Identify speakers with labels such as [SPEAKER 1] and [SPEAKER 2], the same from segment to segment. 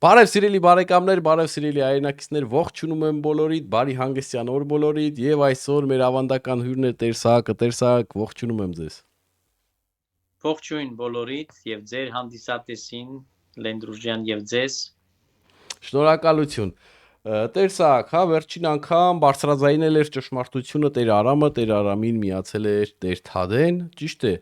[SPEAKER 1] Բարև սիրելի բարեկամներ, բարև սիրելի հայրենակիցներ, ողջունում եմ բոլորիդ, բարի հանգստյան օր բոլորիդ եւ այսօր մեր ավանդական հյուրն է Տեր Սահակը, Տեր Սահակ, ողջունում եմ ձեզ։
[SPEAKER 2] Ողջույն բոլորիդ եւ ձեր հանդիսատեսին Լենդրուժյան եւ ձեզ։
[SPEAKER 1] Շնորհակալություն։ Տեր Սահակ, հա, վերջին անգամ բարձրաձայնել էր ճշմարտությունը Տեր Արամը, Տեր Արամին միացել էր Տեր Թադեն, ճիշտ է։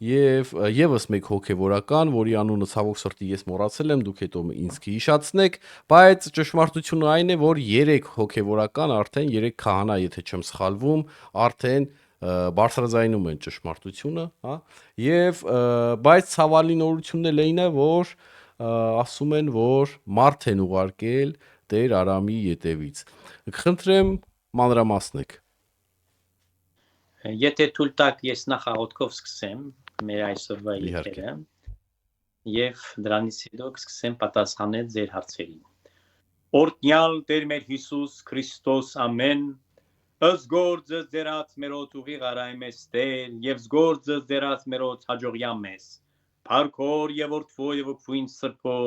[SPEAKER 1] Եվ եւս մեկ հոգեվորական, որի անունը ցավոք սրտի ես մոռացել եմ, դուք հետո ինձ կհիշացնեք, բայց ճշմարտությունը այն է, որ 3 հոգեվորական արդեն 3 քահանա, եթե չեմ սխալվում, արդեն բարձրաձայնում են ճշմարտությունը, հա։ Եվ բայց ցավալի նորությունն էլ այն է, որ ասում են, որ մարդ են ուղարկել Տեր Արամի ետևից։ Խնդրեմ մանրամասնեք։
[SPEAKER 2] Եթե թույլ տաք, ես նախաղոթքով սկսեմ մեր այսօրվա եթերը եւ դրանից հետո կսկսեմ պատասխանել ձեր հարցերին։ Օրհնյալ Տեր մեր Հիսուս Քրիստոս ամեն, ըսգործը ձերած մերոց ուղիղ արայմես Տեր եւ զգործը ձերած մերոց հաջողյա մեզ։ Փառքոր եւ օրդվո եւ օգուին սրբո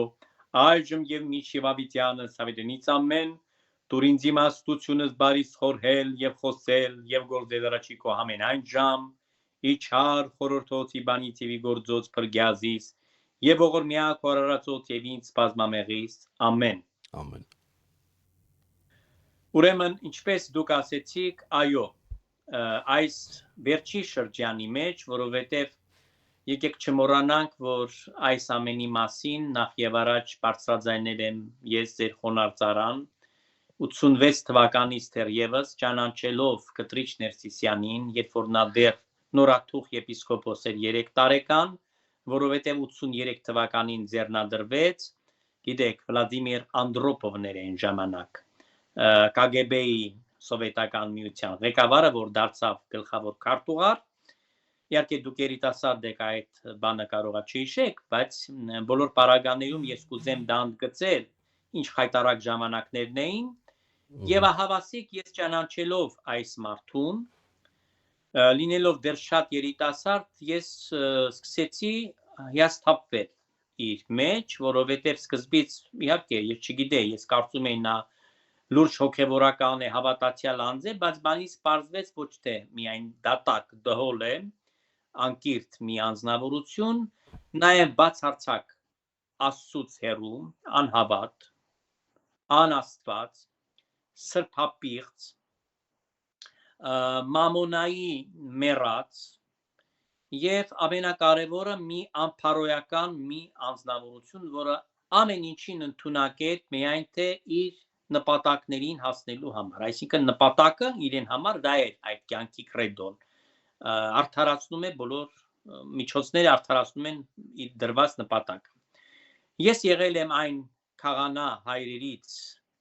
[SPEAKER 2] այժմ եւ միջիվավիտյանը սավետենից ամեն դուր ինձ իմաստությունս բարիս խորհել եւ խոսել եւ գործել առաջիկո ամենայն ժամ իջար խորհրդոցի բանի տիվի գործոց փրկյազիս եւ ողորմյա կորարածոց եւ ինձ բազմամեղիս ամեն
[SPEAKER 1] Ամեն։
[SPEAKER 2] Ուրեմն ինչպես դուք ասեցիք այո այս վերջի շրջանի մեջ որովհետեւ եկեք չմոռանանք որ այս ամենի մասին նախ եւ առաջ բարձրաձայնել եմ ես ձեր խոնարհծարան 86 թվականից դեռևս ճանաչելով Կտրիչ Ներսիսյանին, երբ որ նա դեռ նորաթուխ եպիսկոպոս էր 3 տարեկան, որովհետև 83 թվականին ձեռնադրվեց, գիտեք, Վլադիմիր Անդրոպովներ են ժամանակ, KGB-ի սովետական միության ղեկավարը, որ դարձավ գլխավոր քարտուղար, իհարկե դուք երիտասարդ եք այդ բանը կարողա չհիշեք, բայց բոլոր պարագաներում ես կուզեմ դա ընդգծել, ինչ խայտարակ ժամանակներն էին, եւ ահավասիկ ես ճանաչելով այս մարդուն, լինելով դեռ շատ երիտասարդ, ես սկսեցի հիասթափվել իր մեջ, որովհետեւ սկզբից իհարկե ես չգիտեի, ես կարծում էի նա լուրջ հոգեվորական է, հավատացյալ անձ է, բայց բանից պարզվեց ոչ թե միայն դատակ դհոլ է, անկիրթ մի անձնավորություն, նաեւ բացարձակ Աստծուց հեռու, անհավատ, անաստված, սրբապիղծ, մամոնայի մեռած եւ ամենակարևորը մի անփարոյական մի անձնավորություն, որը ամեն ինչին ընդունակետ միայն թե իր նպատակներին հասնելու համար, այսինքն նպատակը իրեն համար դա է այդ կյանքի կրեդոն, արդարացնում է բոլոր միջոցները արդարացնում են իր դրված նպատակը։ Ես եղել եմ այն քահանա հայրերից,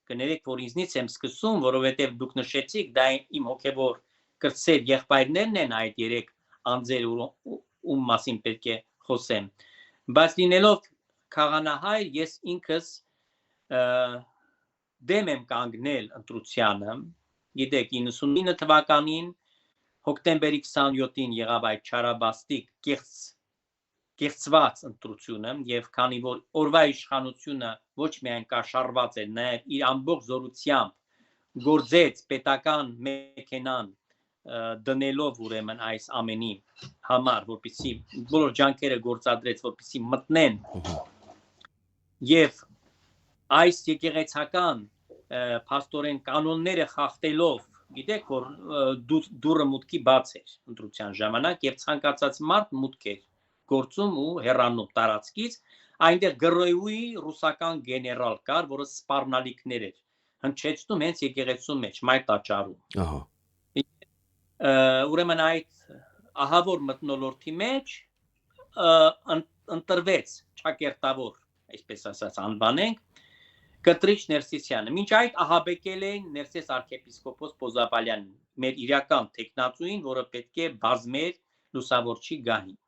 [SPEAKER 2] կներեք, որ ինձնից եմ սկսում, որովհետև դուք նշեցիք, դա իմ հոգևոր կրտսեր եղբայրներն են այդ 3 անձեր ում մասին պետք է խոսեմ։ Բայց լինելով քահանահայր, ես ինքս դեմ եմ կանգնել ընտրությանը, գիտեք, 99 թվականին հոկտեմբերի 27-ին եղավ այդ չարաբաստիկ կեղծված ընտրությունը եւ քանի որ օրվա իշխանությունը ոչ միայն կաշառված էր, նաեւ իր ամբողջ զորությամբ գործեց պետական մեքենան դնելով ուրեմն այս ամենի համար, որպեսզի բոլոր ջանքերը գործադրեց, որպեսզի մտնեն եւ այս եկեղեցական փաստորեն կանոնները խախտելով, գիտեք, որ դուրը մուտքի բաց էր ընտրության ժամանակ եւ ցանկացած մարդ մուտք էր գործում ու հեռանում տարածքից, այնտեղ գրոյուի ռուսական գեներալ կար, որը սպառնալիքներ էր հնչեցնում հենց եկեղեցու մեջ, մայր տաճարում։
[SPEAKER 1] Ահա։
[SPEAKER 2] Ուրեմն այդ ահավոր մթնոլորտի մեջ ընտրվեց ճակերտավոր, այսպես ասած անվանենք, Կտրիչ Ներսիսյանը։ Մինչ այդ ահաբեկել էին Ներսես arczepiskopos Պոզապալյանին, մեր իրական տեխնացուին, որը պետք է բազմեր լուսավորչի գահին։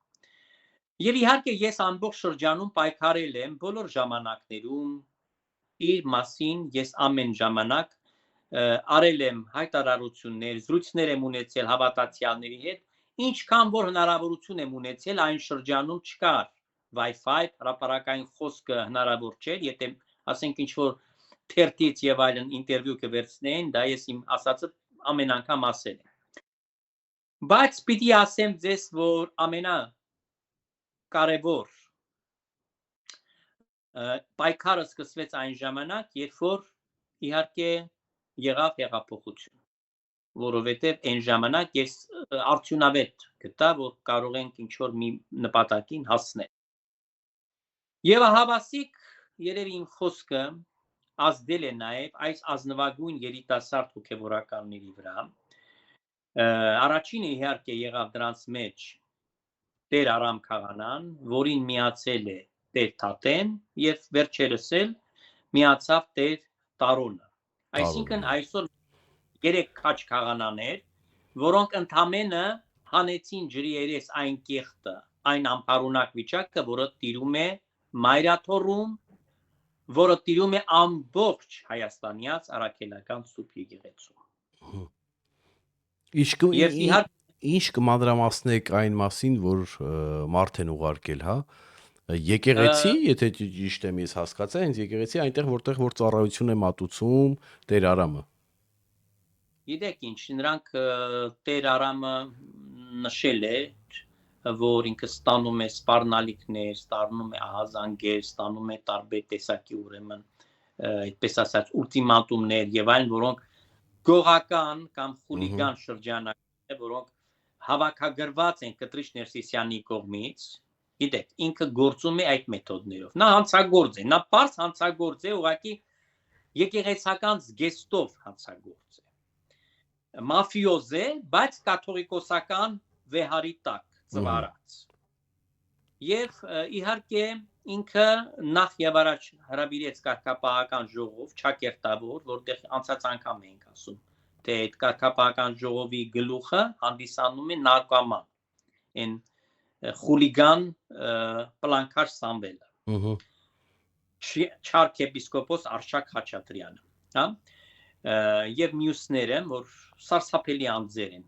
[SPEAKER 2] Եվ իհարկե ես ամբողջ շրջանում պայքարել եմ բոլոր ժամանակներում իր մասին, ես ամեն ժամանակ արել եմ հայտարարություններ, զրույցներ եմ ունեցել հավատացյալների հետ, ինչքան որ հնարավորություն եմ ունեցել, այն շրջանում չկար Wi-Fi, հրապարակային խոսքը հնարավոր չէր, եթե ասենք ինչ որ թերթից եւ այլն ինտերվյու կվերցնեն, դա ես իմ ասածը ամեն անգամ ասել եմ։ Բայց պիտի ասեմ ձեզ, որ ամենակարևոր պայքարը սկսվեց այն ժամանակ, երբ որ իհարկե եղավ հեղափոխություն, որովհետև այն ժամանակ ես արդյունավետ գտա, որ կարող ենք ինչ-որ մի նպատակին հասնել։ Եվ հավասիկ երևի իմ խոսքը ազդել է նաև այս ազնվագույն երիտասարդ հոգևորականների վրա։ Առաջինը իհարկե եղավ դրանց մեջ Տեր Արամ Քաղանան, որին միացել է Տեր Թաթեն եւ վերջերս էլ միացավ Տեր Տարոնը։ Այսինքն այսօր 3 քաչ քաղանաներ, որոնք ընդամենը հանեցին ջրի երես այն կեղտը, այն ամբարունակ վիճակը, որը տիրում է Մայրաթորում, որը տիրում է ամբողջ Հայաստանյաց Արաքելական Սուրբ Եկեղեցում։
[SPEAKER 1] Ինչ կմանրամասնեք այն մասին, որ մարդ են ուղարկել, հա? Եկեղեցի, եթե ճիշտ եմ ես հասկացա, հենց եկեղեցի այնտեղ որտեղ որ ծառայություն է մատուցում Տեր Արամը։
[SPEAKER 2] Գիտեք ինչ, նրանք Տեր Արամը նշել է, որ ինքը ստանում է սպառնալիքներ, ստանում է ահազանգեր, ստանում է տարբեր տեսակի ուրեմն, այդպես ասած, ուլտիմատումներ եւ այլն, որոնք գողական կամ խուլիգան շրջանակներ, որոնք հավաքագրված են Կտրիչ Ներսիսյանի կողմից, գիտեք, ինքը գործում է այդ մեթոդներով։ Նա հանցագործ է, նա պարզ հանցագործ է, ուղղակի եկեղեցական զգեստով հանցագործ է։ Մաֆիոզ է, բայց կաթողիկոսական վեհարի տակ ծվարած։ Եվ իհարկե ինքը նախ եւ առաջ հրավիրեց կարգապահական ժողով, ճակերտավոր, որտեղ անցած անգամ էինք ասում, թե այդ կարգապահական ժողովի գլուխը հանդիսանում է Նարկոման, այն խուլիգան Պլանքար Սամվելը։ Չարք եպիսկոպոս Արշակ Խաչատրյանը, հա? Եվ մյուսները, որ սարսափելի անձեր են,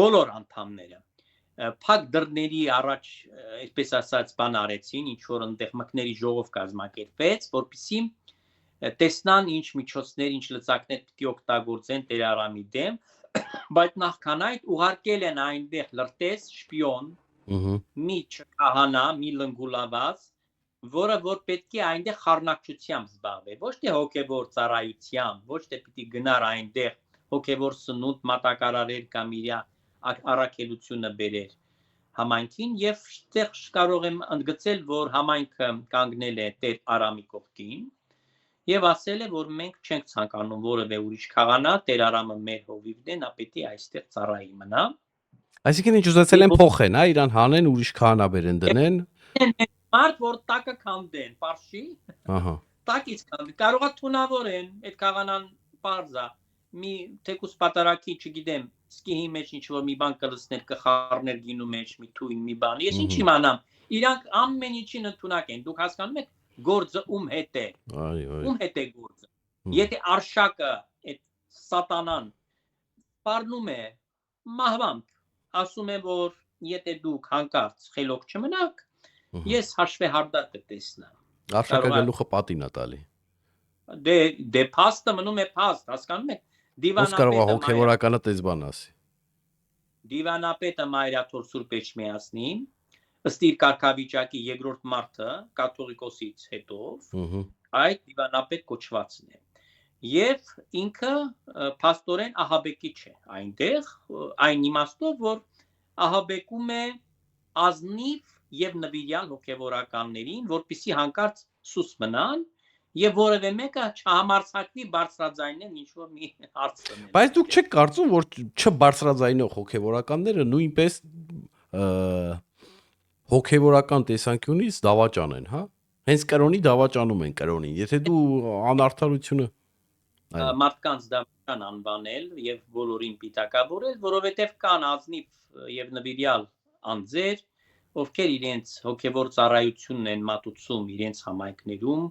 [SPEAKER 2] բոլոր անդամները փակ դռների առաջ, այսպես ասած, բան արեցին, ինչ որ այնտեղ մկների ժողով կազմակերպեց, որպեսզի տեսնան ինչ միջոցներ, ինչ լծակներ պիտի օգտագործեն Տեր Արամի դեմ, բայց նախքան այդ ուղարկել են այնտեղ լրտես շպիոն, մի քահանա, մի լնգուլաված, որը որ պետք է այնտեղ խառնակցությամբ զբաղվի, ոչ թե հոգևոր ծառայությամբ, ոչ թե պիտի գնար այնտեղ հոգևոր սնունդ մատակարարեր կամ իր առաքելությունը բերեր համայնքին եւ այդտեղ կարող եմ ընդգծել, որ համայնքը կանգնել է Տեր Արամի կողքին եւ ասել է, որ մենք չենք ցանկանում որևէ ուրիշ քահանա, Տեր Արամը մեր հովիվն է, նա պետք է այստեղ ծառայի մնա։
[SPEAKER 1] Այսինքն ինչ ուզեցել են փոխեն, հա, իրան հանեն, ուրիշ քահանա բերեն դնեն։
[SPEAKER 2] Մարդ որ տակը քանդեն, պարշի։ Ահա։ Տակից քանդեն, կարողա թունավորեն, այդ քահանան բարձա, մի թեկուս պատարակի, չգիտեմ, սկիհի մեջ ինչ որ մի բան կլցներ, կխառներ գինու մեջ, մի թույն, մի բան։ Ես ինչ իմանամ, իրանք ամեն ինչին ընդունակ են։ Դուք հասկանում եք, գործը ում հետ է։ Ում հետ է գործը։ Եթե Արշակը, այդ սատանան սպառնում է մահվամբ, ասում է, որ եթե դուք հանկարծ խելոք չմնաք, ես հաշվեհարդար կտեսնեմ։
[SPEAKER 1] Արշակը գլուխը պատին է տալի։
[SPEAKER 2] Դե փաստը մնում է փաստ, հասկանում եք։
[SPEAKER 1] Ո՞վ կարող է հոգևորականը տես բան ասի։
[SPEAKER 2] Դիվանապետը Մայրաթոր Սուրբ Էջմիածնին, ըստ իր կարգավիճակի երկրորդ մարդը կաթողիկոսից հետո, այդ դիվանապետ կոչվածն է։ Եվ ինքը փաստորեն ահաբեկիչ է այնտեղ, այն իմաստով, որ ահաբեկում է ազնիվ եւ նվիրյալ հոգևորականներին, որպեսզի հանկարծ սուս մնան եւ որևէ մեկը չհամարցակվի բարձրաձայնել ինչ որ մի հարց տնել։
[SPEAKER 1] Բայց դուք չեք կարծում, որ չբարձրաձայնող հոգևորականները նույնպես հոգևորական տեսանկյունից դավաճան են, հա? Հենց կրոնի դավաճանում են կրոնին։ Եթե դու անարդարությունը
[SPEAKER 2] մարդկանց դավաճան անվանել եւ բոլորին պիտակավորել, որովհետեւ կան ազնիվ եւ նվիրյալ անձեր, ովքեր իրենց հոգևոր ծառայությունն են մատուցում իրենց համայնքներում,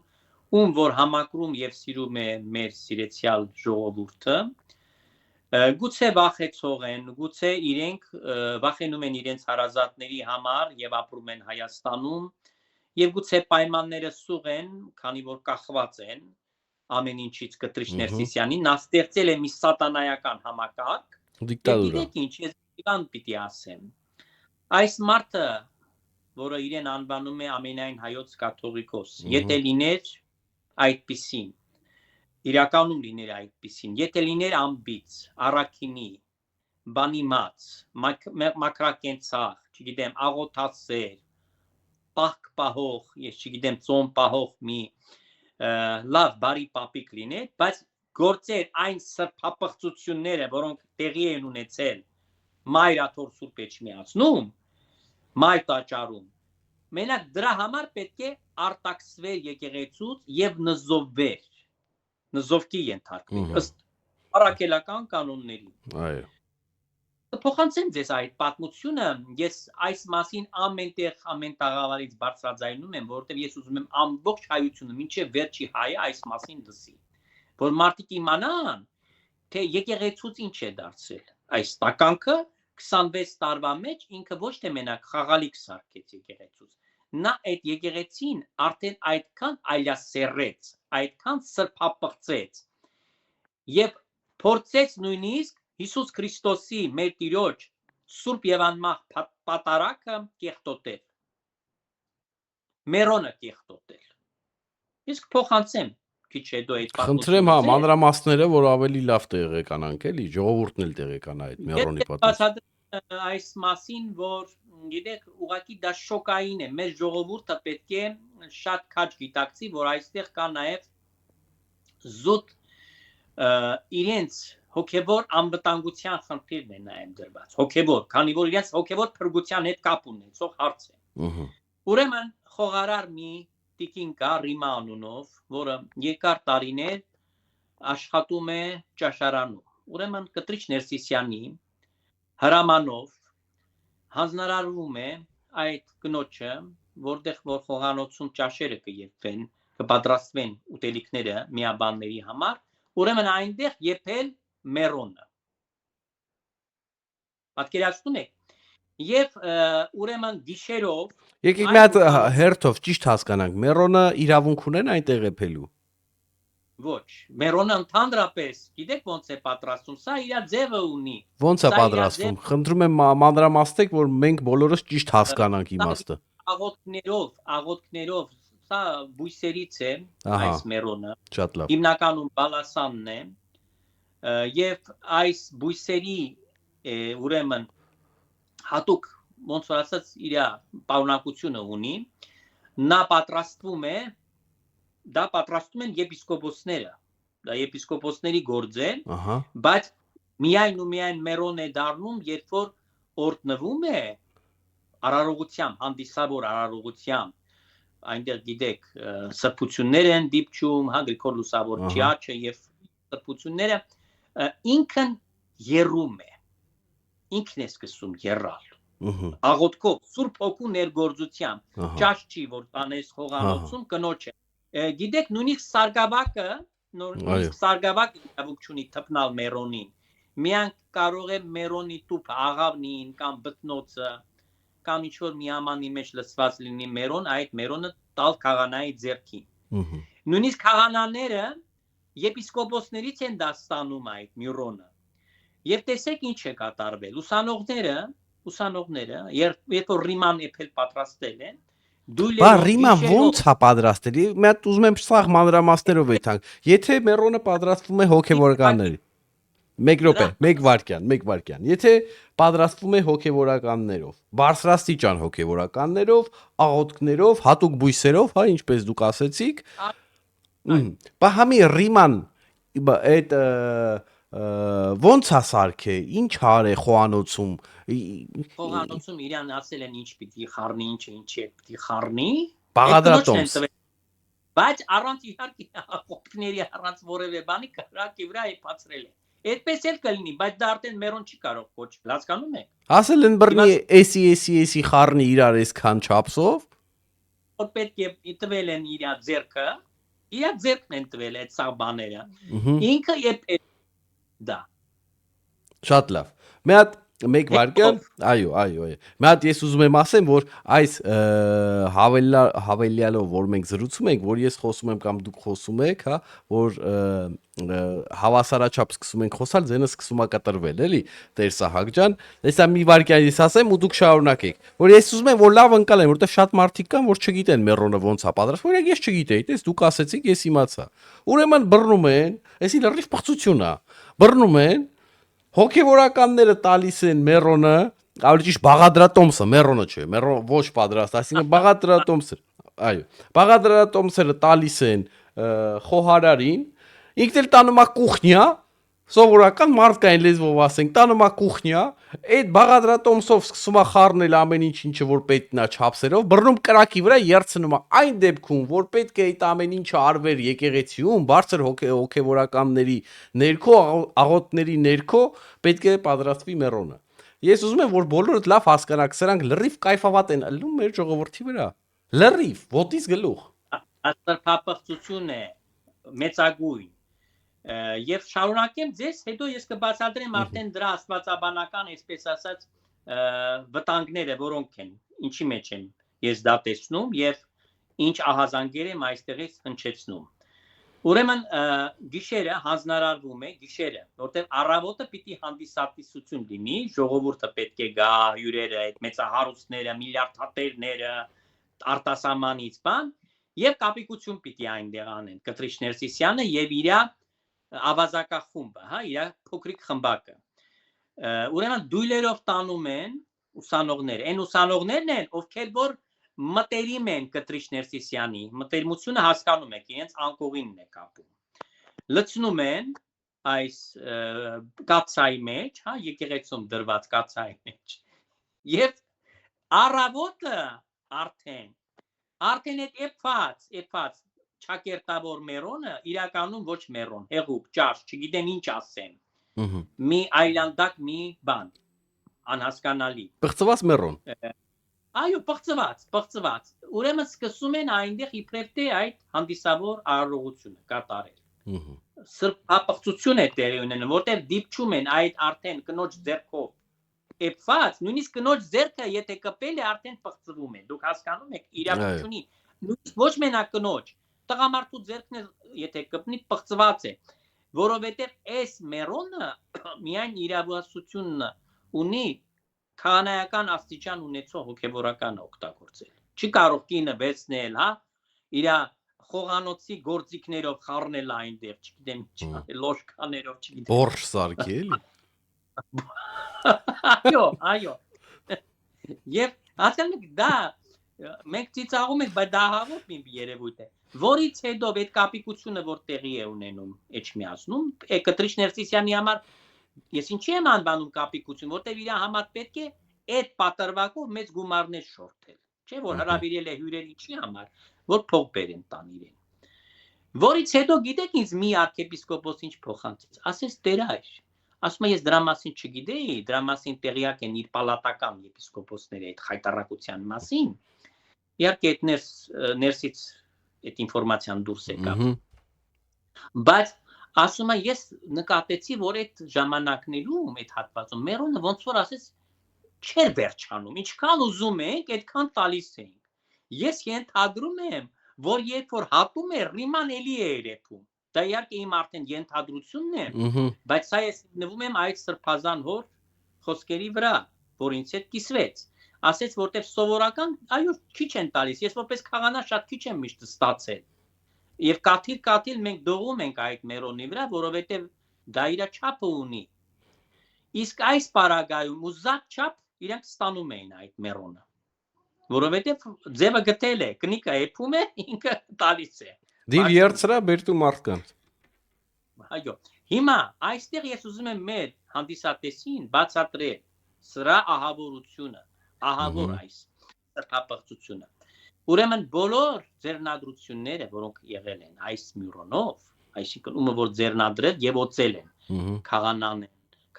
[SPEAKER 2] ում որ համակրում եւ սիրում է մեր սիրեցյալ ժողովուրդը, գուցե վախեցող են, գուցե իրենք վախենում են իրենց հարազատների համար եւ ապրում են Հայաստանում եւ գուցե պայմանները սուղ են, քանի որ կախված են ամեն ինչից Կտրիչ Ներսիսյանին, նա ստեղծել է մի սատանայական համակարգ։
[SPEAKER 1] Դիկտատուրա։
[SPEAKER 2] Գիտեք ինչ, ես իրան պիտի ասեմ։ Այս մարդը, որը իրեն անվանում է ամենայն հայոց կաթողիկոս, եթե լիներ այդպիսին, իրականում լիներ այդպիսին, եթե լիներ ամբից, առաքինի, բանիմաց, մակրակենցաղ, չգիտեմ, աղոթասեր, պահք պահող, ես չգիտեմ, ծոմ պահող մի լավ բարի պապիկ լիներ, բայց գործեր այն սրբապղծությունները, որոնք տեղի են ունեցել Մայրաթոր Սուրբ Էջմիածնում, մայր տաճարում, մենակ դրա համար պետք է արտաքսվեր եկեղեցուց եւ նզովվեր, նզովքի ենթարկվեր, ըստ առաքելական կանոնների։
[SPEAKER 1] Այո։
[SPEAKER 2] Փոխանցեմ ձեզ այդ պատմությունը, ես այս մասին ամենտեղ ամեն տաղավարից բարձրաձայնում եմ, որովհետև ես ուզում եմ ամբողջ հայությունը մինչև վերջի հայը այս մասին դասի, որ մարդիկ իմանան, թե եկեղեցուց ինչ է դարձել այս տականքը 26 տարվա մեջ ինքը ոչ թե մենակ խաղալիք սարքեց եկեղեցուց, նա այդ եկեղեցին արդեն այդքան այլասերեց, այդքան սրբապղծեց եւ փորձեց նույնիսկ Հիսուս Քրիստոսի մեր Տիրոջ Սուրբ եւ անմահ պատարագը կեղտոտել։ Մերոնը կեղտոտել։ Իսկ փոխանցեմ քիչ հետո այդ
[SPEAKER 1] Խնդրեմ, հա, մանրամասները, որ ավելի լավ տեղեկանանք, էլի, ժողովուրդն էլ տեղեկանա այդ Մերոնի պատմությունը։
[SPEAKER 2] Այս մասին, որ գիտեք, ուղղակի դա շոկային է, մեր ժողովուրդը պետք է շատ քաջ գիտակցի, որ այստեղ կա նաև զուտ իրենց հոգևոր անվտանգության խնդիրն է նաև դրված, հոգևոր, քանի որ իրենց հոգևոր փրկության հետ կապ ունեցող հարց է։ Ուրեմն խոհարար մի տիկին կա Ռիմա անունով, որը երկար տարիներ աշխատում է ճաշարանում։ Ուրեմն Կտրիչ Ներսիսյանի հրամանով հանձնարարվում է այդ կնոջը, որտեղ որ խոհանոցում ճաշերը կերվեն, կպատրաստվեն ուտելիքները միաբանների համար, ուրեմն այնտեղ եփել Մերոնը։ Պատկերացնում եք։ Եվ ուրեմն գիշերով
[SPEAKER 1] Եկեք մի հատ հերթով ճիշտ հասկանանք, Մերոնը իրավունք ունեն այնտեղ եփելու։
[SPEAKER 2] Ոչ, Մերոնը ընդհանրապես, գիտեք ոնց է պատրաստում, սա իր ձևը ունի։
[SPEAKER 1] Ոնց է պատրաստվում։ Խնդրում եմ մանրամասնեք, որ մենք բոլորս ճիշտ հասկանանք իմաստը։
[SPEAKER 2] Աղոթքներով, սա բույսերից է այս Մերոնը։
[SPEAKER 1] Շատ լավ։
[SPEAKER 2] Հիմնականում բալասանն է, եւ այս բույսերի ուրեմն հատուկ ոնց որ ասած իր պարունակությունը ունի, նա պատրաստվում է, դա պատրաստում են եպիսկոպոսները, դա եպիսկոպոսների գործ է, բայց միայն ու միայն Մերոն է դառնում, երբ որ օրտնվում է արարողությամբ, հանդիսավոր արարողությամբ, այնտեղ գիտեք սրբություններ են դիպչում, Գրիգոր Լուսավոր Չիաչը եւ սրբությունները ինքն եռում է, ինքն է սկսում եռալ, աղոթքով, Սուրբ Հոգու ներգործությամբ, ճաշ չի որ տանես խոհանոցում կնոջը, գիտեք նույնիսկ Սարգսակը իրավունք չունի թփնալ Մերոնին, միայն կարող է Մերոնի տուփը, աղավնին կամ բտնոցը կամ ինչ որ մի ամանի մեջ լցված լինի Մերոն, այդ Մերոնը տալ քահանայի ձեռքին։ Նույնիսկ քահանաները եպիսկոպոսներից են դա ստանում այդ Միրոնը։ Եվ տեսեք ինչ է կատարվել։ Ուսանողները, երբ որ Ռիման եփել պատրաստել են,
[SPEAKER 1] Բա Ռիման ոնց է պատրաստել։ Մի հատ ուզում եմ սաղ մանրամասներով եթանք։ Եթե Մերոնը պատրաստվում է հոգևորականների։ 1 րոպե, 1 վայրկյան։ Եթե պատրաստվում է հոգևորականներով, բարձրաստիճան հոգևորականներով, աղոթքներով, հատուկ բույսերով, հա, ինչպես դուք ասեցիք, բա համի Ռիման այդ ոնց է սարքե, ինչ արե խոհանոցում։
[SPEAKER 2] Խոհանոցում իրան ասել են ինչ պիտի խառնի, ինչ պիտի խառնի։
[SPEAKER 1] Բաղադրատոմս։
[SPEAKER 2] Բայց առանց իհարկե աղոթքների, առանց որևէ բանի կրակի վրա է բացրել է։ Այդպես էլ կլինի, բայց դա արդեն Մերոն չի կարող կոչվել, հասկանում եք։
[SPEAKER 1] Ասել են բռնի էսի խառնի իրար այսքան չափսով։
[SPEAKER 2] Որ պետք է տվել են իր ձեռքն են տվել այդ սա բաները։ Ինքը դա։
[SPEAKER 1] Շատ լավ։ Մի հատ Մեկ վարկյան, այո։ Մի հատ ես ուզում եմ ասեմ, որ այս հավելյալով, որ մենք զրուցում ենք, որ ես խոսում եմ կամ դուք խոսում եք, հա, որ հավասարաչափ սկսում ենք խոսալ, ձենը սկսում է կտրվել, էլի, Տեր Սահակ ջան։ Հեսա մի վարկյան ես ասեմ ու դուք շարունակեք։ Որ ես ուզում եմ, որ լավ ընկալեմ, որովհետև շատ մարդիկ կան, որ չգիտեն մերոնը ոնց է պատրաստվում, օրինակ ես չգիտեի, տես դուք ասեցիք, ես իմացա։ Ուրեմն բռնում են, էսի լրիվ պղծություն է։ Բռնում են հոգևորականները տալիս են մերոնը, ավելի ճիշտ բաղադրատոմսը, մերոնը չէ, մերոն ոչ պատրաստ, այսինքն բաղադրատոմսը, այո, բաղադրատոմսերը տալիս են խոհարարին, ինքն էլ տանում է կուխնյա, սովորական մարդկային լեզվով ասենք, տանում է կուխնյա, այդ բաղադրատոմսով սկսում է խառնել ամեն ինչը որ պետք նա չափսերով, բռնում կրակի վրա երցնում է այն դեպքում, որ պետք է այդ ամեն ինչը արվեր եկեղեցիում, բարձր հոգևորականների ներքո, աղոթների ներքո պետք է պատրաստվի մերոնը։ Ես ուզում եմ, որ բոլորդ լավ հասկանաք, սրանք լրիվ կայֆավատ են ըլլում մեր ժողովրդի վրա։ Լրիվ, ոտից գլուխ։
[SPEAKER 2] Աստղապղծություն է, մեծագույն։ Եվ շարունակեմ ձեզ, հետո ես կբացատրեմ արդեն դրա աստվածաբանական, այսպես ասած, վտանգները, որոնք են, ինչի մեջ են ես դա տեսնում եւ ինչ ահազանգեր եմ այստեղից հնչեցնում։ Ուրեմն գիշերը հանձնարարվում է գիշերը, որտեղ առավոտը պիտի հանդիսատեսություն լինի, ժողովուրդը պետք է գա, հյուրերը, այդ մեծահարուստները, միլիարդատերները, արտասահմանից բան, եւ կապիկություն պիտի այնտեղ անեն Կտրիչ Ներսիսյանը եւ իր ավազակախումբը, հա, իր փոքրիկ խմբակը։ Ուրեմն դույլերով տանում են ուսանողներ, այն ուսանողներն են, ովքեր որ մտերիմ են Կտրիչ Ներսիսյանի, մտերմությունը հասկանում եք, իրենց անկողինն է կապում։ Լցնում են այս կաթսայի մեջ, հա, եկեղեցում դրված կաթսայի մեջ։ Եվ առավոտը արդեն այդ էփած չակերտավոր մերոնը իրականում ոչ մերոն, հեղուկ, ճաշ, չգիտեմ ինչ ասեմ։ Մի այլանդակ մի բան, անհասկանալի։
[SPEAKER 1] Պղծված մերոն։
[SPEAKER 2] Այո, պղծված։ Ուրեմն սկսում են այնտեղ իբրև թե այդ հանդիսավոր արարողությունը կատարել։ Սրբապղծություն է տեղի ունենում, որտեղ դիպչում են այդ արդեն կնոջ ձեռքով էփված, նույնիսկ կնոջ ձեռքը եթե կպել է արդեն պղծվում է։ Դուք հասկանում եք իրականությունի, նույնիսկ ոչ մենակ կնոջ, տղամարդու ձեռքն է եթե կպնի պղծված է, որովհետև այս մերոնը միայն իրավասությունը ունի քահանայական աստիճան ունեցող հոգևորական օգտագործել։ Չի կարող կինը վերցնել, հա, իր խողանոցի գործիքներով խառնել այնտեղ, չգիտեմ ինչ, լոշկաներով, չգիտեմ։
[SPEAKER 1] Բորշ սարքի էլի։
[SPEAKER 2] Այո։ Եվ ասենք դա մենք ծիծաղում ենք, բայց դա հավոտ մի երևույթ է, որից հետո այդ կապիկությունը որ տեղի է ունենում Էջմիածնում, Կտրիչ Ներսիսյանի համար ես ինչի եմ անվանում կապիկություն, որտեղ իր համար պետք է այդ պատրվակով մեծ գումարներ շորթել, չէ՞ որ հրավիրել է հյուրերի ինչի համար, որ փող բերեն տան իրեն։ Որից հետո գիտեք ինձ մի arczepiskopos ինչ փոխանցեց, ասես Տերայր, ասում եմ ես դրա մասին չգիտեի, դրա մասին տեղյակ են իր պալատական եպիսկոպոսները այդ խայտարակության մասին։ Իհարկե այդ ներսից այդ ինֆորմացիան դուրս եկավ։ Բայց ասում եմ ես նկատեցի, որ այդ ժամանակներում այդ հատվածում մերոնը ոնց որ ասես չէր վերջանում, ինչքան ուզում ենք, այդքան տալիս էինք։ Ես ենթադրում եմ, որ երբ որ հատում է ռիման էլի է երեփում։ Դա իհարկե իմ արդեն ենթադրությունն է, բայց սա ես նվում եմ այդ սրբազան հոր խոսքերի վրա, որ ինձ հետ կիսվեց։ Ասեց, որտեղ սովորական, այո, քիչ են տալիս, ես որպես քահանա շատ քիչ եմ միշտ ստացել։ Եվ կաթիլ մենք դողում ենք այդ մերոնի վրա, որովհետև դա իր չափը ունի։ Իսկ այս պարագայում ուզած չափ իրենք ստանում էին այդ մերոնը, որովհետև ձևը գտել է, կնիկը էփում է, ինքը տալիս է։
[SPEAKER 1] Դիվ երցրա բերտու մարդկանց։
[SPEAKER 2] Այո։ Հիմա այստեղ ես ուզում եմ մեր հանդիսատեսին բացատրել սրա ահավորությունը, ահավոր այս սրբապղծությունը։ Ուրեմն բոլոր ձեռնադրությունները, որոնք եղել են այս մյուրոնով, այսինքն ումը որ ձեռնադրել եւ օծել են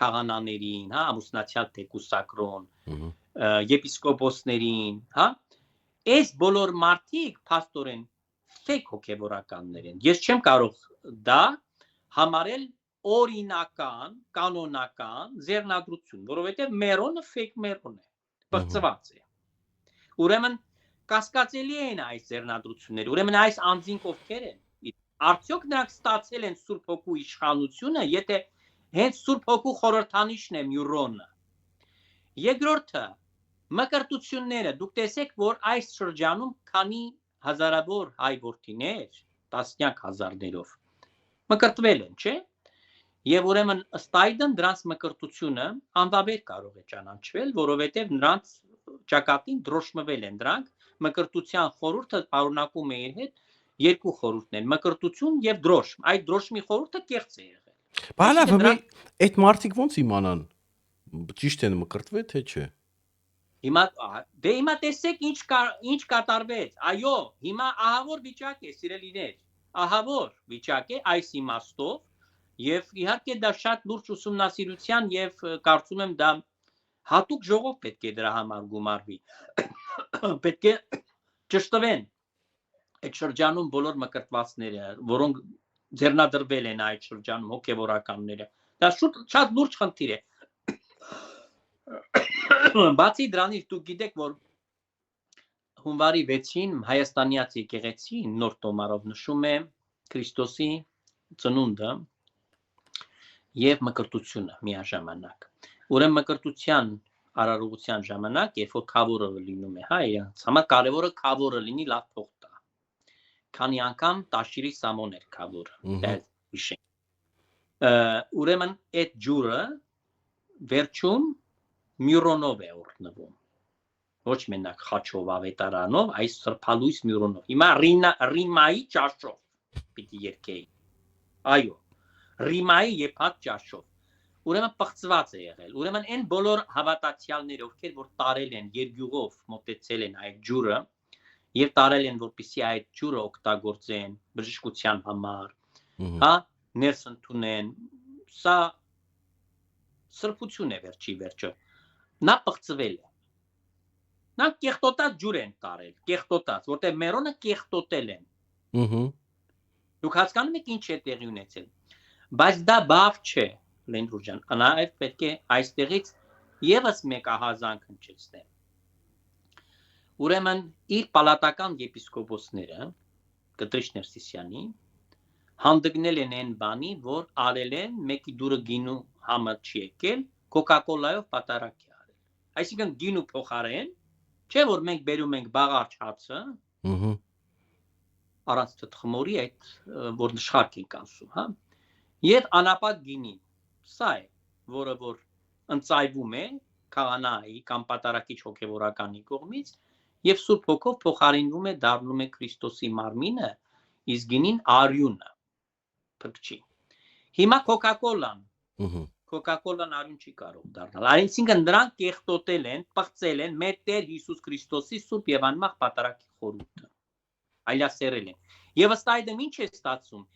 [SPEAKER 2] քահանաներին, հա, ամուսնացյալ տեկուսակրոն, եպիսկոպոսներին, հա, այս բոլոր մարդիկ փաստորեն ֆեյք հոգևորականներ են։ Ես չեմ կարող դա համարել օրինական, կանոնական ձեռնադրություն, որովհետև մերոնը fake մերոն է, բրծված է։ Ուրեմն կասկածելի են այս ձեռնադրությունները։ Ուրեմն այս անձինք ովքեր են։ Արդյոք նրանք ստացել են Սուրբ Հոգու իշխանությունը, եթե հենց Սուրբ Հոգու խորհրդանիշն է Մյուրոնը։ Երկրորդը, մկրտությունները, դուք տեսեք, որ այս շրջանում քանի հազարավոր հայ որդիներ, տասնյակ հազարներով մկրտվել են, չէ՞։ Եվ ուրեմն ըստ այդմ դրանց մկրտությունը անվավեր կարող է ճանաչվել, որովհետև նրանց ճակատին դրոշմվել են դրանք, մկրտության խորհուրդը պարունակում է իր հետ երկու խորհուրդներ, մկրտություն եւ դրոշմ։ Այդ դրոշմի խորհուրդը կեղծ է եղել։
[SPEAKER 1] Բանա այդ մարդիկ ոնց իմանան ճիշտ են մկրտվել թե չէ։
[SPEAKER 2] Հիմա տեսեք ինչ կատարվեց։ Այո, հիմա ահավոր վիճակ է, սիրելիներ։ Ահավոր վիճակ է այս իմաստով եւ իհարկե դա շատ լուրջ ուսումնասիրության եւ կարծում եմ դա հատուկ ժողով պետք է դրա համար գումարվի։ Պետք է ճշտվեն այդ շրջանում բոլոր մկրտվածները, որոնք ձեռնադրվել են այդ շրջանում հոգեվորականները։ Դա շատ լուրջ խնդիր է։ Բացի դրանից դուք գիտեք, որ հունվարի 6-ին Հայաստանյաց եկեղեցին նոր տոմարով նշում է Քրիստոսի ծնունդը եւ մկրտությունը միաժամանակ։ Ուրեմն մկրտության արարողության ժամանակ, երբ որ քավորը լինում է, հա, իրանց համար կարևորը քավորը լինի լավ փող տա։ Քանի անգամ տաշիրի սամոն էր քավորը, դա հիշենք։ Ուրեմն այդ ջուրը վերջում մյուրոնով է օրտնվում։ Ոչ մենակ խաչով ավետարանով, այս սրբալույս մյուրոնով։ Հիմա Ռիմայի ճաշով պիտի երկեի։ Այո, Ռիմայի եփած ճաշով։ Ուրեմն պղծված է եղել։ Ուրեմն այն բոլոր հավատացյալները, ովքեր որ տարել են երկյուղով մոտեցել են այդ ջուրը եւ տարել են, որպեսզի այդ ջուրը օգտագործեն բժշկության համար, հա, ներս ընդունեն, սա սրբություն է վերջի վերջը։ Նա պղծվել է։ Նա կեղտոտած ջուր են տարել, կեղտոտած, որտեղ մերոնը կեղտոտել են։ Դուք հասկանում եք ինչ է տեղի ունեցել։ Բայց դա բավ չէ, Լենդրու ջան, նաև պետք է այստեղից եւս մեկ ահազանգ հնչեցնեմ։ Ուրեմն իր պալատական եպիսկոպոսները Կտրիշ Ներսիսյանի հանդգնել են այն բանի, որ արել են մեկի դուրը գինու համը չի եկել, կոկակոլայով պատարակ է արել։ Այսինքն գինու փոխարեն, չէ՞ որ մենք բերում ենք բաղարջ հացը, առանց թթխմորի այդ որ նշխարք ենք ասում, հա։ Եվ անապատ գինի, սա է, որը որ ընծայվում է քահանայի կամ պատարակիչ հոգևորականի կողմից եւ Սուրբ Հոգով փոխարինվում է, դառնում է Քրիստոսի մարմինը, իսկ գինին արյունը, փրկչի։ Հիմա Կոկակոլան արյուն չի կարող դառնալ։ Այսինքն նրանք կեղտոտել են, պղծել են մեր Տեր Հիսուս Քրիստոսի սուրբ եւ անմեղ պատարակի խորհուրդը։ Այլասերել են։ Եվ ըստ այդմ ինչ է ստացվում։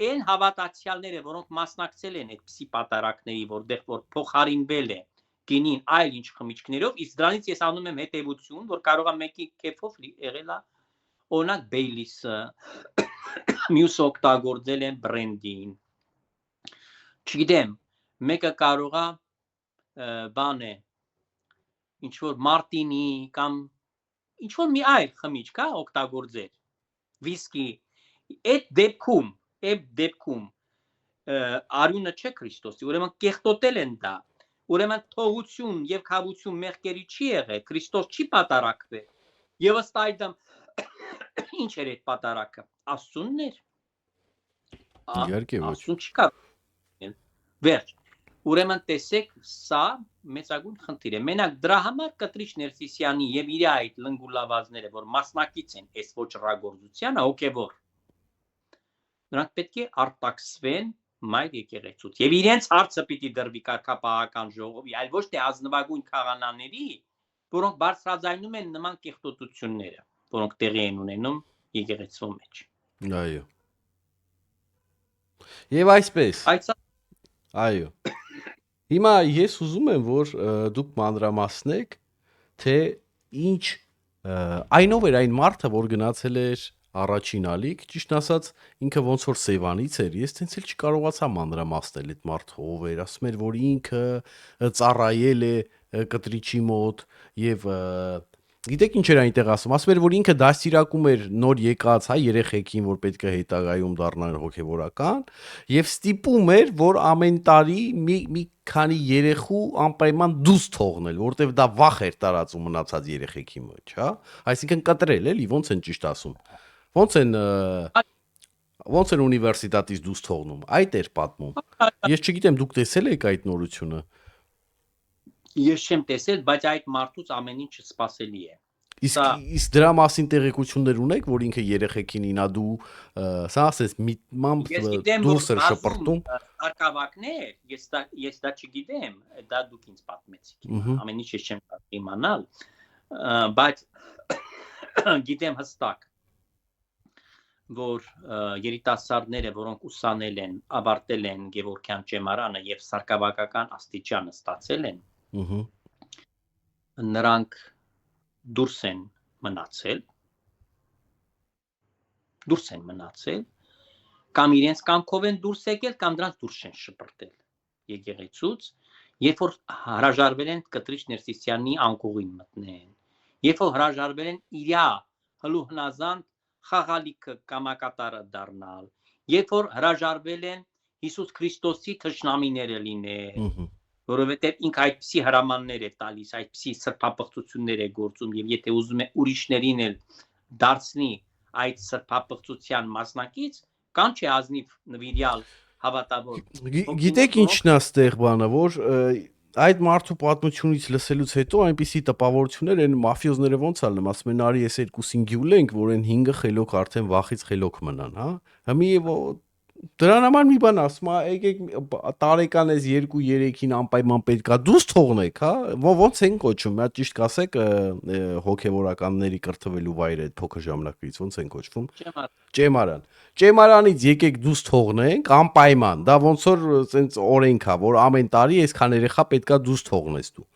[SPEAKER 2] Այն հավատացյալները, որոնք մասնակցել են այդպիսի պատարակների, որտեղ որ փոխարինվել է գինին այլ ինչ խմիչքներով, իսկ դրանից ես անում եմ հետևություն, որ կարող է մեկի քեֆով եղել է օրինակ Բեյլիսը, մյուս օգտագործել են բրենդին։ Չգիտեմ, մեկը կարող է բան է ինչ որ մարտինի կամ ինչ որ մի այլ խմիչք է օգտագործել վիսկի այդ դեպքում արյունը չէ Քրիստոսի, ուրեմն կեղտոտել են դա, ուրեմն թողություն եւ քավություն մեղքերի չի եղել, Քրիստոս չի պատարակվել եւ ըստ այդմ ինչ էր այդ պատարակը, Աստծունն էր,
[SPEAKER 1] իհարկե ոչ,
[SPEAKER 2] Աստծուն չի կարող վերջ, ուրեմն տեսեք, սա մեծագույն խնդիր է, մենակ դրա համար Կտրիշ Ներսիսյանի եւ իր այդ լնգուլավազները, որ մասնակից են այս ոչռագործությանը, հոգեվոր, նրանք պետք է արտաքսվեն մայր եկեղեցուց եւ իրենց հարցը պիտի դրվի կարգապահական ժողովի, այլ ոչ թե ազնվագույն քահանաների, որոնք բարձրաձայնում են նման կեղտոտությունները, որոնք տեղի են ունենում եկեղեցու մեջ։
[SPEAKER 1] Այո։ Եվ այսպես։ Այո։ Հիմա ես ուզում եմ, որ դուք մանրամասնեք, թե ինչ այնով էր այն մարդը, որ գնացել էր առաջին ալիք, ճիշտ ասած, ինքը ոնց որ Սևանից էր, ես տենց էլ չկարողացա մանրամասնել այդ մարդը ով էր, ասում էր, որ ինքը ծառայել է կտրիչի մոտ եւ գիտեք ինչ էր այնտեղ ասում էր, որ ինքը դաստիարակում էր նոր եկած հա երեխեքին, որ պետք է հետագայում դառնան հոգեվորական եւ ստիպում էր, որ ամեն տարի մի քանի երեխու անպայման դուս թողնել, որտեվ դա վախ էր տարածում մնացած երեխեքի մեջ, հա, այսինքն կտրել էլի, ոնց են ճիշտ ասում։ Ոնց են ոնց են ունիվերսիտետից դուրս թողնում։ Այդ էր պատմում։ Ես չգիտեմ, դուք տեսել եք այդ նորությունը։
[SPEAKER 2] Ես չեմ տեսել, բայց այդ մարդուց ամեն ինչ սպասելի է։
[SPEAKER 1] Իսկ դրա մասին տեղեկություններ ունեք, որ ինքը երեխեքին ինա դու սա ասես միտմամբ դուրս էր շպրտում։
[SPEAKER 2] Արկավակներ, ես դա չգիտեմ, դա դուք ինձ պատմեցիք։ Ամեն ինչ ես չեմ կարող իմանալ, բայց գիտեմ հստակ, որ երիտասարդները, որոնք ուսանել են, ավարտել են Գևորգյան ճեմարանը եւ սարկավակական աստիճանը ստացել են, նրանք դուրս են մնացել, կամ իրենց կամքով են դուրս եկել, կամ դրանց դուրս են շպրտել եկեղեցուց, երբ որ հրաժարվել են Կտրիչ Ներսիսյանի անկողին մտնեն, երբ որ հրաժարվել են իրա հլուհնազանդ խաղալիքը կամակատարը դառնալ, երբ որ հրաժարվել են Հիսուս Քրիստոսի թշնամիները լինել, որովհետև ինքը այդպիսի հրամաններ է տալիս, այդպիսի սրբապղծություններ է գործում, եւ եթե ուզում է ուրիշներին էլ դարձնի այդ սրբապղծության մասնակից, կան չէ ազնիվ նվիրյալ հավատավոր։
[SPEAKER 1] Գիտեք ինչն է ստեղ բանը, որ այդ մարդու պատմությունից լսելուց հետո այնպիսի տպավորություններ են մաֆիոզները ոնց ալնում, ասում են արի ես երկուսին գյուլենք, որ այն 5 խելոք արդեն վախից խելոք մնան, հա։ Հիմի դրան համար մի բան ասում, եկեք տարեկան էս 2-3-ին անպայման պետքա դուրս թողնեք, հա, ոնց են կոչում, մի հատ ճիշտ կասեք հոգեվորականների կրթվելու վայրը փոքր ժամանակից ոնց են կոչվում։ Ճեմարան։ Ճեմարանից եկեք դուրս թողնենք անպայման, դա ոնց որ սենց օրենք է, որ ամեն տարի այսքան երեխա պետքա դուրս թողնես դու։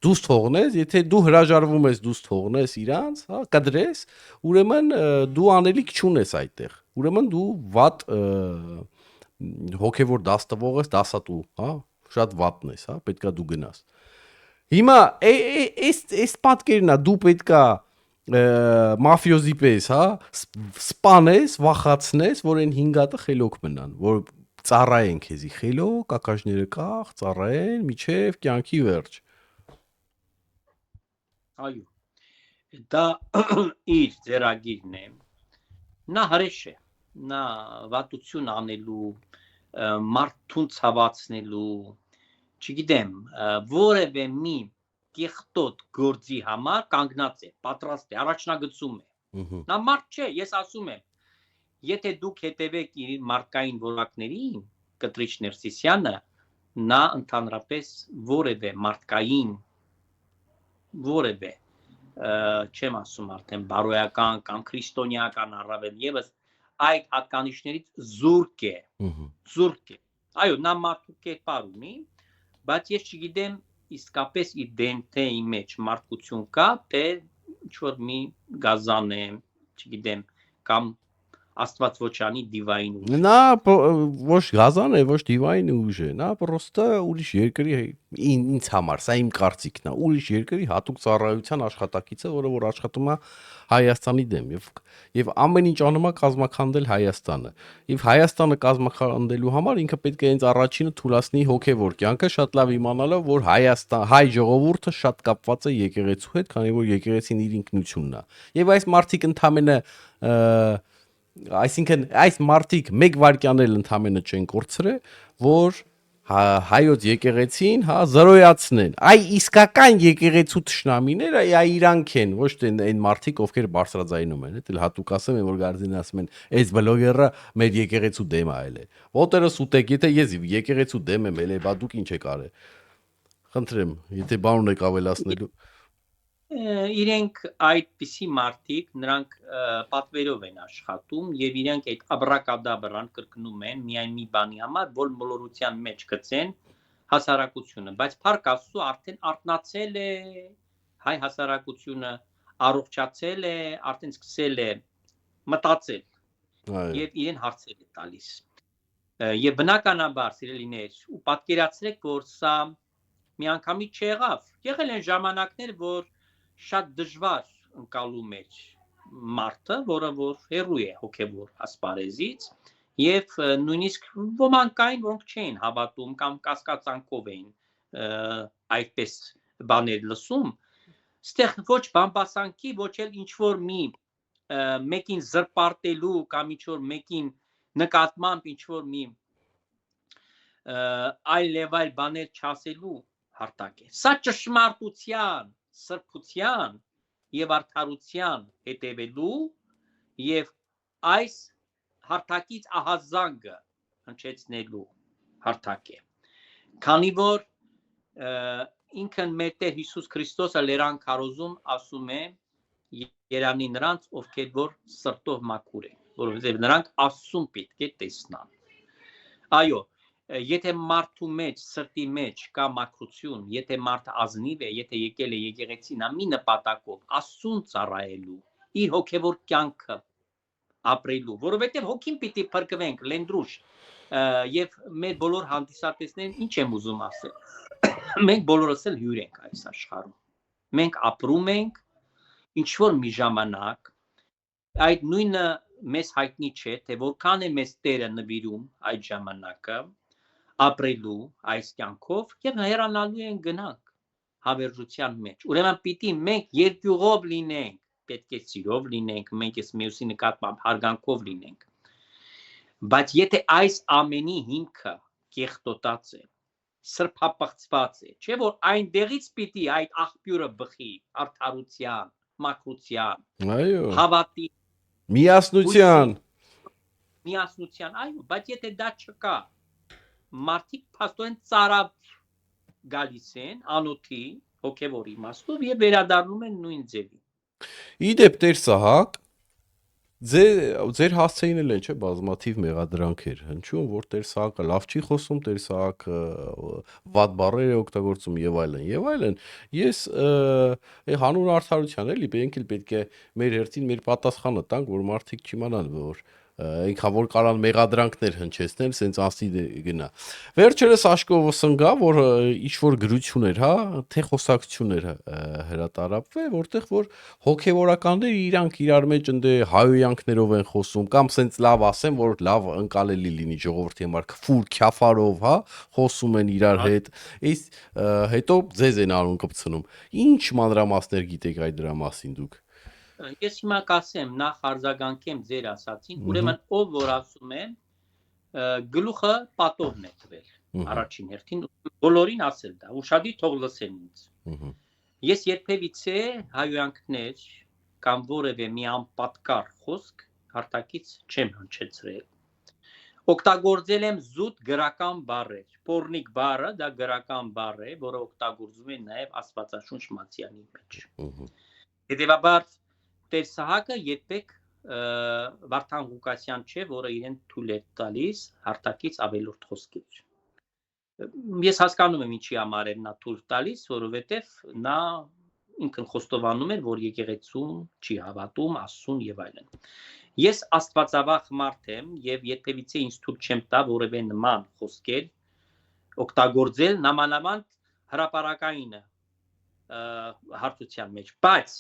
[SPEAKER 1] Դուրս թողնես, եթե դու հրաժարվում ես դուրս թողնես իրանց, հա, կդրես, ուրեմն դու անելիք չունես այդտեղ։ Ուրեմն դու վատ հոգևոր դաս տվող ես, դասատու, հա, շատ վատն ես, հա, պետքա դու գնաս։ Հիմա այս պատկերն է, դու պետքա մաֆիոզի պես, հա, սպանես, վախացնես, որ այն 5 հատը խելոք մնան, որ ծառայեն քեզի խելոք, ակաժները կախ, ծառայեն միջև կյանքի վերջ։
[SPEAKER 2] Այո, դա իր ձեռագիրն է, նա հրեշ է, նա վատություն անելու, մարդուն ցավացնելու, չգիտեմ, որևէ մի կեղտոտ գործի համար կանգնած է, պատրաստ է, առաջնագծում է։ Նա մարդ չէ, ես ասում եմ, եթե դուք հետևեք իր մարդկային որակներին, Կտրիչ Ներսիսյանը, նա ընդհանրապես որևէ մարդկային որևէ չեմ ասում արդեն բարոյական կամ քրիստոնեական առավել եւս այդ հատկանիշներից զուրկ է։ Այո, նա մարդու կերպար ունի, բայց ես չգիտեմ իսկապես իր դենթեի մեջ մարդկություն կա, թե ինչ-որ մի գազան է, չգիտեմ, կամ Աստված ոչ անի դիվային ուժ։
[SPEAKER 1] Նա ոչ գազան է, ոչ դիվային ուժ է, նա պրոստը ուրիշ երկրի ինձ համար, սա իմ կարծիքն է, ուրիշ երկրի հատուկ ծառայության աշխատակից է, որ աշխատում է Հայաստանի դեմ եւ ամեն ինչ անում է կազմաքանդել Հայաստանը։ Եվ Հայաստանը կազմաքանդելու համար ինքը պետք է հենց առաջինը թույլատնի հոգեվոր կյանքը, շատ լավ իմանալով, որ հայ ժողովուրդը շատ կապված է եկեղեցու հետ, քանի որ եկեղեցին իր ինքնությունն է։ Եվ այս մարդիկ ընդամենը այսինքն այս մարդիկ 1 վայրկյան էլ ընդամենը չեն կորցրել, որ հայոց եկեղեցին, հա, զրոյացնեն։ Այ իսկական եկեղեցու թշնամիները իրանք են, ոչ թե այն մարդիկ, ովքեր բարձրաձայնում են, էլ հատուկ ասեմ, որ գարձին ասում են, այս բլոգերը մեր եկեղեցու դեմ է այլ է։ Ոտերս ուտեք, եթե ես եկեղեցու դեմ եմ, էլ բա դուք ինչ եք արել։ Խնդրեմ, եթե բան ունեք ավելացնելու։
[SPEAKER 2] Իրենք այդպիսի մարդիկ, նրանք պատվերով են աշխատում եւ իրենք այդ աբրակադաբրան կրկնում են միայն մի բանի համար, որ մոլորության մեջ գցեն հասարակությունը, բայց փառք Աստծո արդեն արթնացել է հայ հասարակությունը, առողջացել է, արդեն սկսել է մտածել
[SPEAKER 1] Այո։
[SPEAKER 2] եւ իրեն հարցեր է տալիս։ Եվ բնականաբար սիրելիներ, ու պատկերացրեք, որ սա միանգամից չեղավ։ Եղել են ժամանակներ, որ շատ դժվար ընկալում էր մարդը, որը որ հեռու է հոգևոր ասպարեզից, եւ նույնիսկ ոմանք կային, որոնք չէին հավատում կամ կասկածանքով էին այդպես բաներ լսում, ստեղ ոչ բամբասանքի, ոչ էլ ինչ որ մի մեկին զրպարտելու կամ ինչ որ մեկին նկատմամբ ինչ որ մի այլ եւ այլ բաներ չասելու հարթակ է։ Սա ճշմարտության, սրբության եւ արդարության հետևելու եւ այս հարթակից ահազանգը հնչեցնելու հարթակ է։ Քանի որ ինքն մեր Տեր Հիսուս Քրիստոսը լերան քարոզում ասում է Երանի նրանց, ովքեր որ սրտով մաքուր են, որովհետև նրանք Աստծուն պետք է տեսնան։ Այո, եթե մարդու մեջ, սրտի մեջ կա մաքրություն, եթե մարդը ազնիվ է, եթե եկել է եկեղեցին ամի նպատակով Աստծուն ծառայելու, իր հոգևոր կյանքը ապրելու, որովհետև հոգին պիտի փրկվենք, լենդրուշ, եւ մեր բոլոր հանդիսատեսներն ինչ եմ ուզում ասել։ Մենք բոլորս էլ հյուր ենք այս աշխարհում։ Մենք ապրում ենք ինչ որ մի ժամանակ, այդ նույնը մեզ հայտնի չէ, թե որքան է մեզ Տերը նվիրում այդ ժամանակը ապրելու այս կյանքով եւ հեռանալու են գնանք հավերժության մեջ։ Ուրեմն պիտի մենք երկյուղով լինենք, պետք է սիրով լինենք, մենք ես մյուսի նկատմամբ հարգանքով լինենք։ Բայց եթե այս ամենի հիմքը կեղտոտած է, սրբապղծված է, չէ՞ որ այնտեղից պիտի այդ աղբյուրը բխի արդարության, մաքրության,
[SPEAKER 1] Այո։
[SPEAKER 2] հավատի, միասնության, այո, բայց եթե դա չկա, մարդիկ փաստորեն ծարավ գալիս են անոթի հոգևոր իմաստով եւ վերադառնում են նույն ձևի։
[SPEAKER 1] Իդեպ Տեր Սահակ, ձեր հասցեին էլ են, չէ, բազմաթիվ մեղադրանքեր հնչում, որ Տեր Սահակը լավ չի խոսում, Տեր Սահակը վատ բառեր է օգտագործում եւ այլն եւ այլն։ Ես հանուն արդարության էլի, մենք էլ պետք է մեր հերթին մեր պատասխանը տանք, որ մարդիկ չիմանան, որ ինքան որ կարան մեղադրանքներ հնչեցնել, սենց ասի գնա։ Վերջերս Աշկովը սնգա, որ ինչ որ գրություններ, հա, թե խոսակցություններ հրատարակվե, որտեղ որ հոգևորականները իրանք իրար մեջ ընդ հայոյանքներով են խոսում, կամ սենց լավ ասեմ, որ լավ ընկալելի լինի ժողովրդի համար, քֆուր, քյաֆարով, հա, խոսում են իրար հետ։ Այս հետո ձեզ են արուն կպցնում։ Ինչ մանրամասներ գիտեք այդ դրա մասին դուք։
[SPEAKER 2] Ես հիմա կասեմ, նախ արձագանքեմ ձեր ասացին, ուրեմն ով որ ասում է գլուխը պատովն է տվել առաջին հերթին, բոլորին ասել դա, ուշադիր թող լսեն ինձ։ Ես երբևիցե հայոյանքներ կամ որևէ մի անպատկառ խոսք հարթակից չեմ հնչեցրել։ Օգտագործել եմ զուտ գրական բառեր։ Պորնիկ բառը դա գրական բառ է, որը օգտագործվում է նաև Աստվածաշունչ մատյանի մեջ։ Հետևաբար Տեր Սահակը երբեք Վարդան Ղուկասյան չէ, որը իրեն թույլ է տալիս հարթակից ավելորդ խոսքեր։ Ես հասկանում եմ ինչի համար է նա թույլ տալիս, որովհետև նա ինքն խոստովանում էր, որ եկեղեցուն չի հավատում, Աստծուն եւ այլն։ Ես աստվածավախ մարդ եմ եւ երբևիցե ինձ թույլ չեմ տա որևէ նման խոսքեր օգտագործել նամանավանդ հրապարակայինը հարթության մեջ, բայց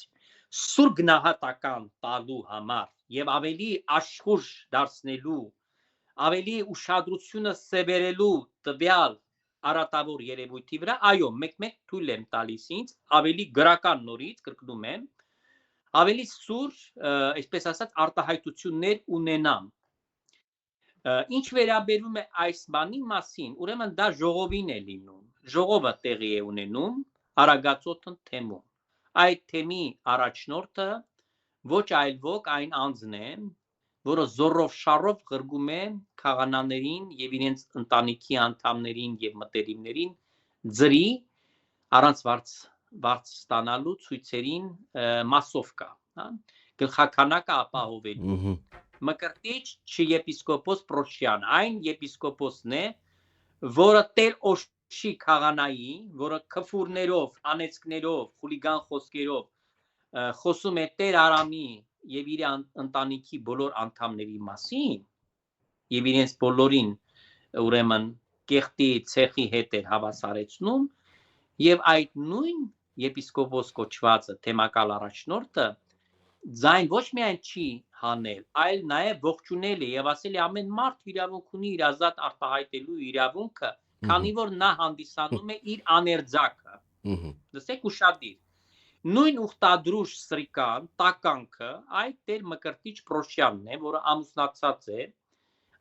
[SPEAKER 2] սուր գնահատական տալու համար եւ ավելի աշխուժ դարձնելու, ավելի ուշադրությունը սևեռելու տվյալ արատավոր երևույթի վրա, այո, մեկ-մեկ թույլ եմ տալիս ինձ ավելի գրական նորից, կրկնում եմ, ավելի սուր, այսպես ասած, արտահայտություններ ունենամ։ Ինչ վերաբերում է այս բանի մասին, ուրեմն դա ժողովին է լինում, ժողովը տեղի է ունենում Արագածոտ թեմում։ Այդ թեմի առաջնորդը ոչ այլ ոք այն անձն է, որը զորով շարով ղրգում է քահանաներին եւ իրենց ընտանիքի անդամներին եւ մտերիմներին ձրի առանց վարձ ստանալու ցույցերին մասովկա, հա, գլխականակը ապահովելու։ Մկրտիչ չեպիսկոպոս Պրոշյան, այն եպիսկոպոսն է, որը Տեր Օշի քահանայի, որը քֆուրներով, անեծքներով, խուլիգան խոսքերով խոսում է Տեր Արամի եւ իր ընտանիքի բոլոր անդամների մասին եւ իրենց բոլորին ուրեմն կեղտի ցեխի հետ էր հավասարեցնում եւ այդ նույն եպիսկոպոս կոչվածը թեմակալ առաջնորդը ձայն ոչ միայն չի հանել, այլ նաեւ ողջունել է եւ ասել է ամեն մարդ իրավունք ունի իր ազատ արտահայտելու իրավունքը, քանի որ նա հանդիսանում է իր աներձակը։ Լսեք ուշադիր։ Նույն ուխտադրուժ սրիկան տականքը այդ Տեր Մկրտիչ Պրոշյանն է, որը ամուսնացած է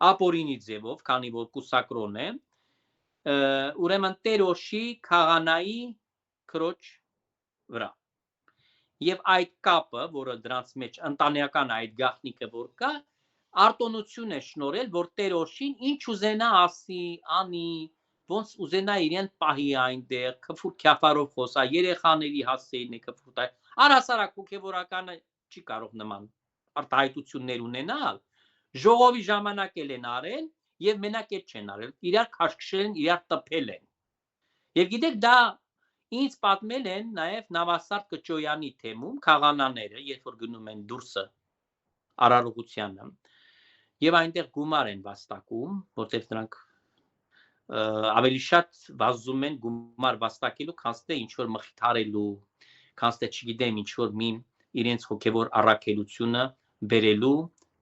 [SPEAKER 2] ապօրինի ձևով, քանի որ կուսակրոն է, ուրեմն Տերոշի քահանայի քրոջ վրա։ Եվ այդ կապը, որը դրանց մեջ ընտանեկան այդ գաղտնիքը որ կա, արտոնություն է շնորհել, որ Տերոշին ինչ ուզենա ասի, անի, ոնց ուզենա իրեն պահի այնտեղ, քֆուր քյաֆարով խոսա, երեխաների հասցեին է քֆուրտայ։ Առհասարակ հոգևորականը չի կարող նման արտահայտություններ ունենալ։ Ժողովի ժամանակ են արել եւ մենակ էլ չեն արել։ Իրար քաշքշել են, իրար տփել են։ Եվ գիտեք, դա ինձ պատմել են նաև Նավասարդ Կճոյանի թեմում քահանաները, երբ որ գնում են դուրսը արարողությանը, եւ այնտեղ գումար են վաստակում, որտեղ դրանք ավելի շատ վազում են գումար վաստակելու, քան թե ինչ որ մխիթարելու, քան թե չգիտեմ ինչ որ մի իրենց հոգեվոր առաքելությունը բերելու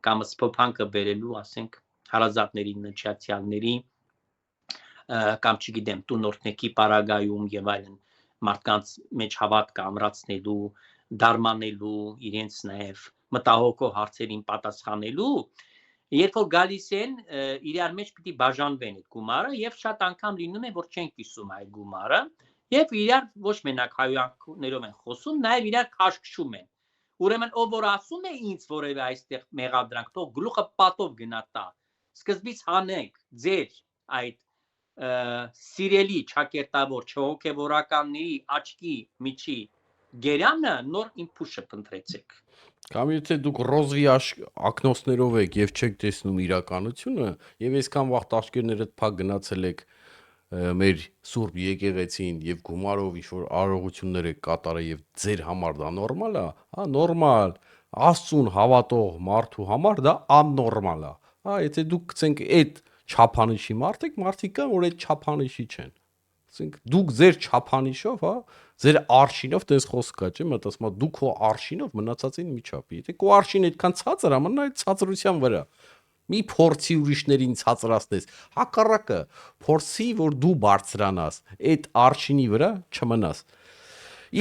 [SPEAKER 2] կամ սփոփանքը բերելու, ասենք հարազատների նչացյալների կամ չգիտեմ տունորտնեկի պարագայում եւ այլն մարդկանց մեջ հավատքը ամրացնելու, դարմանելու, իրենց նաև մտահոգող հարցերին պատասխանելու, երբ որ գալիս են իրար մեջ պիտի բաժանվեն այդ գումարը եւ շատ անգամ լինում է որ չեն կիսում այդ գումարը եւ իրար ոչ մենակ հայացքներով են խոսում, նաև իրար քաշքշում են։ Ուրեմն ով որ ասում է ինձ որևէ այստեղ մեղադրանք, թող գլուխը պատով գնա տա։ Սկզբից հանենք ձեր այդ սիրելի ճակերտավոր չհոգևորականների աչքի միջի գերանը նոր իմփուշը փնտրեցեք։
[SPEAKER 1] Կամ եթե դուք ռոզվի ակնոցներով եք եւ չեք տեսնում իրականությունը, եւ այսքան վաղ տաշկերներդ փակ գնացել եք մեր Սուրբ եկեղեցին եւ գումարով ինչ որ արարողություններ եք կատարել եւ ձեր համար դա նորմալ է, հա նորմալ, Աստծուն հավատող մարդու համար դա աննորմալ է։ Հա, եթե դուք գցենք այդ չափանիշի մարդիկ կան, որ այդ չափանիշի չեն։ Ասենք դուք ձեր չափանիշով, հա, ձեր արշինով տես խոսք կա, չէ՞, մտածում եմ դու քո արշինով մնացածին մի չափի։ Եթե քո արշինը այդքան ցածր է, մնա այդ ցածրության վրա։ Մի փորձի ուրիշներին ցածրացնես։ Հակառակը, փորձի, որ դու բարձրանաս, այդ արշինի վրա չմնաս։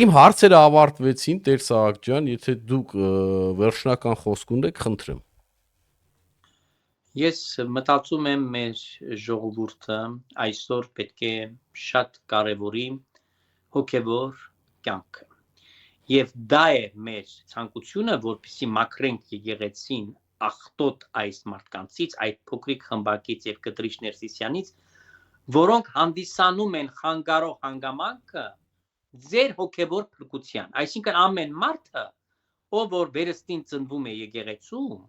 [SPEAKER 1] Իմ հարցերը ավարտվեցին, Տեր Սահակ ջան, եթե դուք վերջնական խոսք ունեք, խնդրեմ։
[SPEAKER 2] Ես մտածում եմ մեր ժողովուրդը այսօր պետք է շատ կարևորի հոգևոր կյանքը։ Եվ դա է մեր ցանկությունը, որպեսզի մաքրենք եկեղեցին ախտոտ այս մարդկանցից, այդ փոքրիկ խմբակից եւ կտրիչ Ներսիսյանից, որոնք հանդիսանում են խանգարող հանգամանքը ձեր հոգևոր փրկության։ Այսինքն ամեն մարդը, ով որ վերստին ծնվում է եկեղեցում,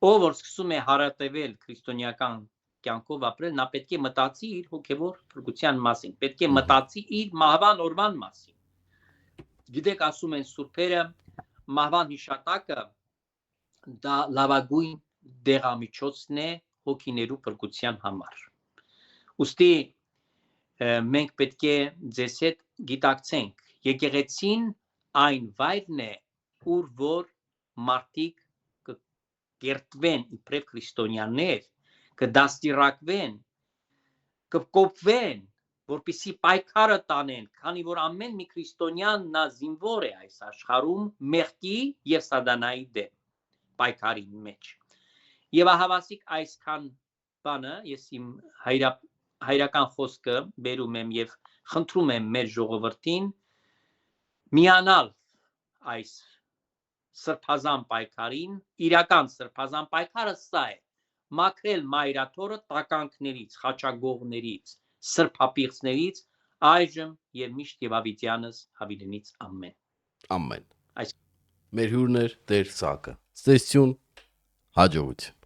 [SPEAKER 2] ով որ սկսում է հարատևել քրիստոնեական կյանքով ապրել, նա պետք է մտածի իր հոգևոր փրկության մասին, պետք է մտածի իր մահվան օրվան մասին։ Գիտեք, ասում են սուրբերը, մահվան հիշատակը դա լավագույն դեղամիջոցն է հոգիներու փրկության համար։ Ուստի մենք պետք է ձեզ հետ գիտակցենք, եկեղեցին այն վայրն է, ուր որ մարդիկ կերտվեն իբրև քրիստոնյաներ, կդաստիարակվեն, կկոպվեն, որպեսզի պայքարը տանեն, քանի որ ամեն մի քրիստոնյան նա զինվոր է այս աշխարհում մեղքի եւ սատանայի դեմ պայքարի մեջ։ Եվ ահավասիկ այսքան բանը ես իմ հայրական խոսքը բերում եմ եւ խնդրում եմ մեր ժողովրդին միանալ այս սրբազան պայքարին, իրական սրբազան պայքարը սա է, մաքրել մայրաթորը տականքներից, խաչագողներից, սրբապիղծներից, այժմ եւ միշտ եւ ավիտյանս հավիտենից ամեն։
[SPEAKER 1] Ամեն։ Մեր հյուրն էր Տեր Սահակը։ Ստեսություն, հաջողություն։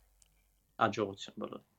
[SPEAKER 2] Հաջողություն բոլորին։